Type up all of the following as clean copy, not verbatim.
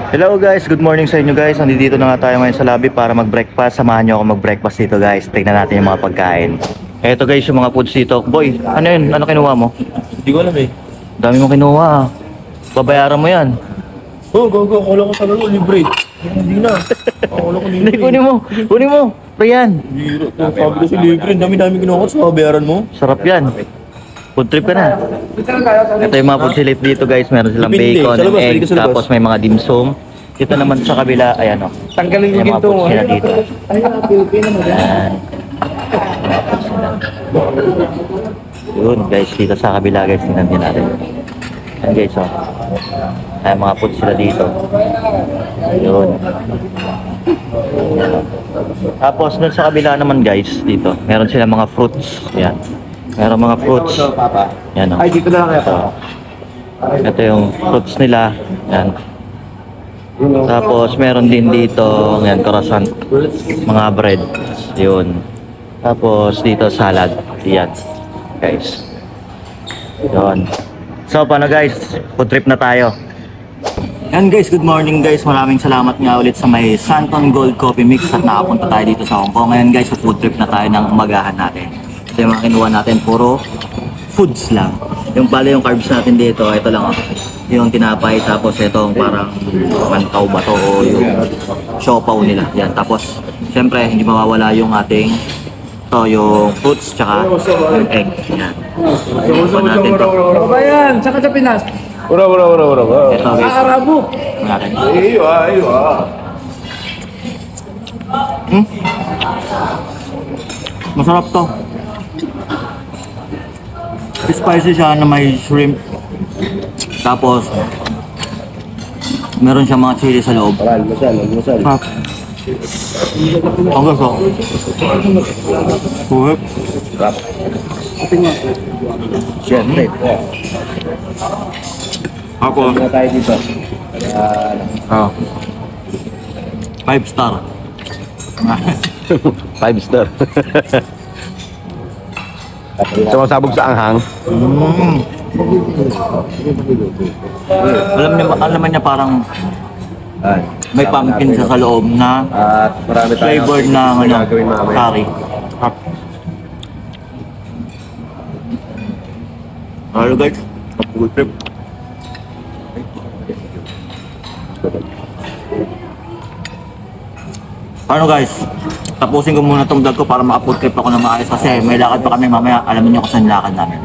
Hello guys, good morning sa inyo guys. Nandito na nga tayo ngayon sa lobby para mag-breakfast. Samahan nyo ako mag-breakfast dito guys. Tignan natin yung mga pagkain. Eto guys, yung mga foods dito. Boy, ano yun? Ano kinuha mo? Hindi ko alam eh. Dami mo kinuha ah. Babayaran mo yan. Oh, go. Akala ko talaga libre. Hindi na. Akala ko Hindi, libre. kunin mo. Kunin mo. Riyan. Biro. Sabi ko si libre. Ang dami kinuha ko sa bayaran mo. Sarap yan. Food trip ka na. Ito yung mga food silip dito guys. Meron silang Depende. bacon Sa and labas, egg. dito sa labas. Tapos may mga dimsum. Dito naman sa kabila, ayan o. Tanggalin May yung mga ginto. foods sila dito. Ay, Pilipino mo. Ayan. Mga foods sila. Yun guys, dito sa kabila guys. Tingnan din natin. Ayan guys o. Ayan mga foods sila dito. Yun. Tapos dun sa kabila naman guys, dito. Meron silang mga fruits. Ayan. Meron mga fruits. Yan o. Ay, dito na lang Ito. Ito yung fruits nila. Yan. Tapos meron din dito, yan, croissant. Mga bread. Yun. Tapos dito salad. Yan. Guys. Yun. So, paano guys? Food trip na tayo. Yan guys, good morning guys. Maraming salamat nga ulit sa may Santon Gold Coffee Mix at nakapunta tayo dito sa Hong Kong. Ngayon guys, food trip na tayo ng umagahan natin. Ito yung mga kinuha natin, puro foods lang. Yung pala yung carbs natin dito, ito lang oh. Yung tinapay, tapos itong parang mantaw ba to o yung siopaw nila. Yan, tapos syempre hindi mawawala yung ating yung fruits tsaka yung egg. Yan. Subukan natin to. Ano ba yan? Saan ka sa Pinas? Ura. Ito guys. Arabo. Natin. Iyo. Masarap to. Spicy siya na may shrimp. Tapos meron siya mga chili sa loob. Almusal. Sarap. Ang gusto. Suhip. Siyempre. Ako. Na tayo dito. 5 star. 5 star. Sumasabog sa anghang. Alam naman niya parang may pumpkin siya sa loob na At marami tayong flavored na gagawin mamaya. curry. Hello guys, food trip. Ano guys, tapusin ko muna tong vlog ko para maka-food trip ako na maayos kasi may lakad pa kami mamaya. Alam niyo kung saan lakad namin.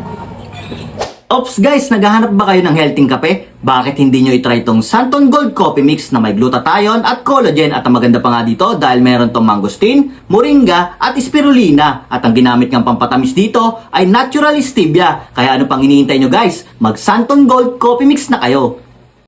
Ops guys, naghahanap ba kayo ng healthy kape? Bakit hindi nyo itry tong Santon Gold Coffee Mix na may glutathione at collagen at ang maganda pa nga dito dahil meron tong mangosteen, moringa at spirulina at ang ginamit ng pampatamis dito ay natural stevia. Kaya ano pang hinihintay nyo guys? Mag Santon Gold Coffee Mix na kayo.